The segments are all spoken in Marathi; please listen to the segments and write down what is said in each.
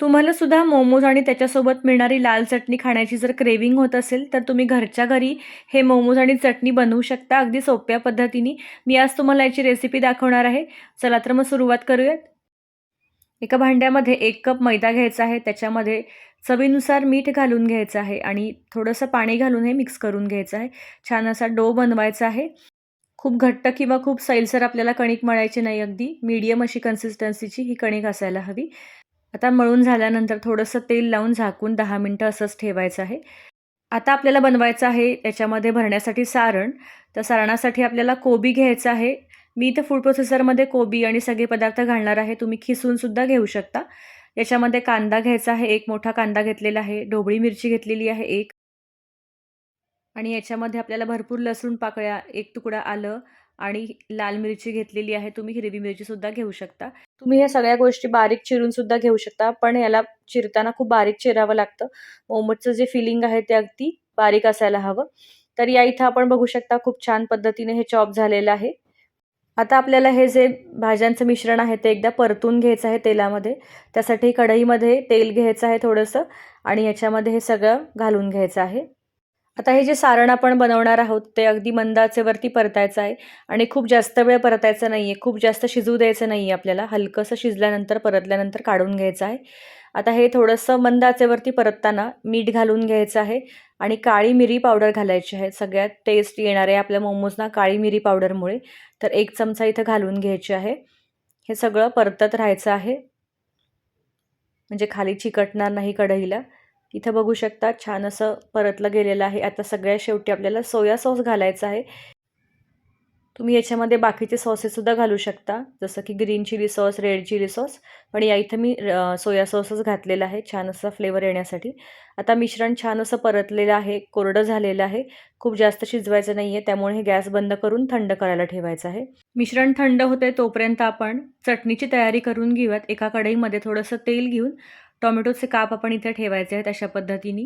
तुम्हाला सुद्धा मोमोज आणि त्याच्यासोबत मिळणारी लाल चटणी खाण्याची जर क्रेव्हिंग होत असेल, तर तुम्ही घरच्या घरी हे मोमोज आणि चटणी बनवू शकता अगदी सोप्या पद्धतीने. मी आज तुम्हाला याची रेसिपी दाखवणार आहे. चला तर मग सुरुवात करूयात. एका भांड्यामध्ये 1 कप मैदा घ्यायचा आहे. त्याच्यामध्ये चवीनुसार मीठ घालून घ्यायचं आहे आणि थोडंसं पाणी घालून हे मिक्स करून घ्यायचं आहे. छान असा डो बनवायचा आहे. खूप घट्ट किंवा खूप सैलसर आपल्याला कणिक मळायची नाही, अगदी मीडियम अशी कन्सिस्टन्सीची ही कणिक असायला हवी. आता मळून झाल्यानंतर थोडंसं तेल लावून झाकून 10 मिनिटं असंच ठेवायचं आहे. आता आपल्याला बनवायचं आहे याच्यामध्ये भरण्यासाठी सारण. तर सारणासाठी आपल्याला कोबी घ्यायचा आहे. मी इथं फूड प्रोसेसरमध्ये कोबी आणि सगळे पदार्थ घालणार आहे. तुम्ही खिसूनसुद्धा घेऊ शकता. याच्यामध्ये कांदा घ्यायचा आहे. 1 मोठा कांदा घेतलेला आहे. ढोबळी मिरची घेतलेली आहे 1 आणि याच्यामध्ये आपल्याला भरपूर लसूण पाकळ्या, 1 तुकडा आलं आणि लाल मिरची घेतलेली आहे. तुम्ही हिरवी मिरचीसुद्धा घेऊ शकता. तुम्ही ह्या सगळ्या गोष्टी बारीक चिरूनसुद्धा घेऊ शकता, पण याला चिरताना खूप बारीक चिरावं लागतं. मोमोजचं जे फिलिंग आहे ते अगदी बारीक असायला हवं. तर या इथं आपण बघू शकता खूप छान पद्धतीने हे चॉप झालेलं आहे. आता आपल्याला हे जे भाज्यांचं मिश्रण आहे ते एकदा परतून घ्यायचं आहे तेलामध्ये. त्यासाठी कढईमध्ये तेल घ्यायचं आहे थोडंसं आणि याच्यामध्ये हे सगळं घालून घ्यायचं आहे. आता हे जे सारण आपण बनवणार आहोत ते अगदी मंद आचेवरती परतायचं आहे आणि खूप जास्त वेळ परतायचं नाही आहे. खूप जास्त शिजू द्यायचं नाही आहे आपल्याला. हलकंसं शिजल्यानंतर परतल्यानंतर काढून घ्यायचं आहे. आता हे थोडंसं मंद आचेवरती परतताना मीठ घालून घ्यायचं आहे आणि काळी मिरी पावडर घालायची आहे. सगळ्यात टेस्ट येणार आहे आपल्या मोमोजना काळी मिरी पावडरमुळे. तर 1 चमचा इथं घालून घ्यायची आहे. हे सगळं परतत राहायचं आहे. म्हणजे खाली चिकटणार नाही कढईला. इथं बघू शकता छान असं परतलं गेलेलं आहे. आता सगळ्यात शेवटी आपल्याला सोया सॉस घालायचा आहे. तुम्ही याच्यामध्ये बाकीचे सॉसेससुद्धा घालू शकता, जसं की green chilli sauce, red chilli sauce. पण या इथं मी सोया सॉसच घातलेला आहे छान असा फ्लेवर येण्यासाठी. आता मिश्रण छान असं परतलेलं आहे, कोरडं झालेलं आहे. खूप जास्त शिजवायचं नाही आहे, त्यामुळे हे गॅस बंद करून थंड करायला ठेवायचं आहे. मिश्रण थंड होते तोपर्यंत आपण चटणीची तयारी करून घेऊयात. एका कढईमध्ये थोडंसं तेल घेऊन टोमॅटोचे काप आपण इथे ठेवायचे आहेत अशा पद्धतीने.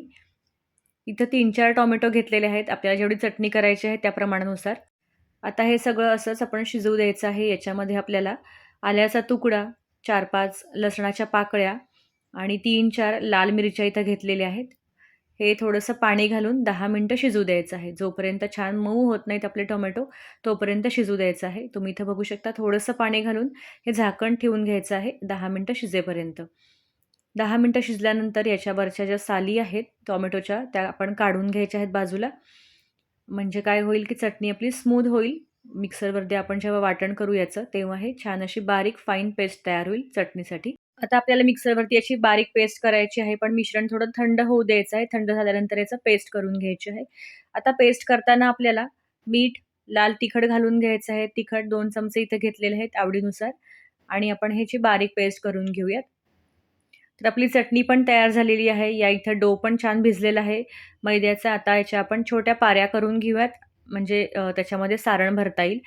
इथं 3-4 टोमॅटो घेतलेले आहेत. आपल्याला जेवढी चटणी करायची आहे त्या प्रमाणानुसार. आता हे सगळं असंच आपण शिजवू द्यायचं आहे. याच्यामध्ये आपल्याला आल्याचा तुकडा, 4-5 लसणाच्या पाकळ्या आणि 3-4 लाल मिरच्या इथं घेतलेल्या आहेत. हे थोडंसं पाणी घालून 10 मिनिटं शिजू द्यायचं आहे. जोपर्यंत छान मऊ होत नाहीत आपले टोमॅटो, तोपर्यंत शिजू द्यायचं आहे. तुम्ही इथं बघू शकता थोडंसं पाणी घालून हे झाकण ठेवून घ्यायचं आहे 10 मिनिटं शिजेपर्यंत. 10 मिनिटं शिजल्यानंतर याच्यावरच्या ज्या साली आहेत टोमॅटोच्या, त्या आपण काढून घ्यायच्या आहेत बाजूला. म्हणजे काय होईल की चटणी आपली स्मूथ होईल. मिक्सरवरती आपण जेव्हा वाटण करू याचं, तेव्हा हे छान अशी बारीक फाईन पेस्ट तयार होईल चटणीसाठी. आता आपल्याला मिक्सरवरती याची बारीक पेस्ट करायची आहे, पण मिश्रण थोडं थंड होऊ द्यायचं आहे. थंड झाल्यानंतर याचं पेस्ट करून घ्यायची आहे. आता पेस्ट करताना आपल्याला मीठ, लाल तिखट घालून घ्यायचं आहे. तिखट 2 चमचे इथे घेतलेले आहेत आवडीनुसार आणि आपण ह्याची बारीक पेस्ट करून घेऊयात. तर आपली चटणी पण तयार झालेली आहे. या इथं डो पण छान भिजलेला आहे मैद्याचा. आता याच्या आपण छोट्या पाऱ्या करून घेऊयात, म्हणजे त्याच्यामध्ये सारण भरता येईल.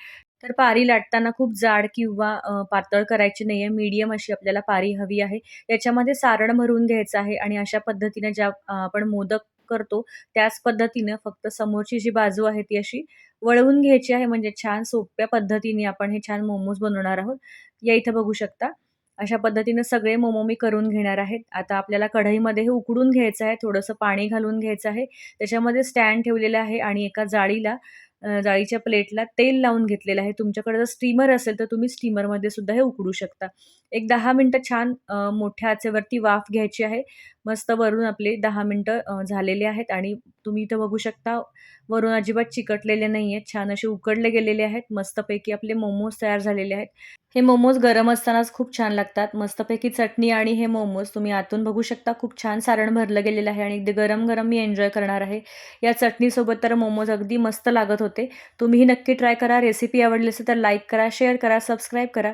तर पारी लाटताना खूप जाड किंवा पातळ करायची नाही आहे. मीडियम अशी आपल्याला पारी हवी आहे. याच्यामध्ये सारण भरून घ्यायचं आहे आणि अशा पद्धतीने ज्या आपण मोदक करतो त्याच पद्धतीनं फक्त समोरची जी बाजू आहे ती अशी वळवून घ्यायची आहे. म्हणजे छान सोप्या पद्धतीने आपण हे छान मोमोज बनवणार आहोत. या इथं बघू शकता. अशा पद्धतीने सगळे मोमो मी करून घेणार आहेत. आता आपल्याला कढईमध्ये हे उकडून घ्यायचं आहे. थोडंसं पाणी घालून घ्यायचं आहे. त्याच्यामध्ये स्टँड ठेवलेलं आहे आणि एका जाळीच्या प्लेटला तेल लावून घेतलेलं आहे. तुमच्याकडे जर स्टीमर असेल तर तुम्ही स्टीमरमध्ये सुद्धा हे उकडू शकता. एक 10 मिनिटं छान मोठ्या आचेवरती वाफ घ्यायची आहे. मस्त वरून आपले 10 मिनिटं झालेले आहेत आणि तुम्ही इथं बघू शकता वरून अजिबात चिकटलेले नाही आहेत. छान असे उकडले गेलेले आहेत. मस्तपैकी आपले मोमोज तयार झालेले आहेत. हे मोमोज गरम असतानाच खूप छान लागतात. मस्तपैकी चटणी आणि हे मोमोज तुम्ही आतून बघू शकता खूप छान सारण भरलं गेलेलं आहे आणि अगदी गरम-गरम मी एन्जॉय करणार आहे. या चटणीसोबत तर मोमोज अगदी मस्त लागत होते. तुम्हीही नक्की ट्राय करा. रेसिपी आवडली असेल तर लाईक करा, शेअर करा, सबस्क्राईब करा.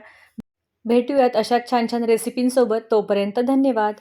भेटूयात अशाच छान-छान रेसिपींसोबत. तोपर्यंत धन्यवाद.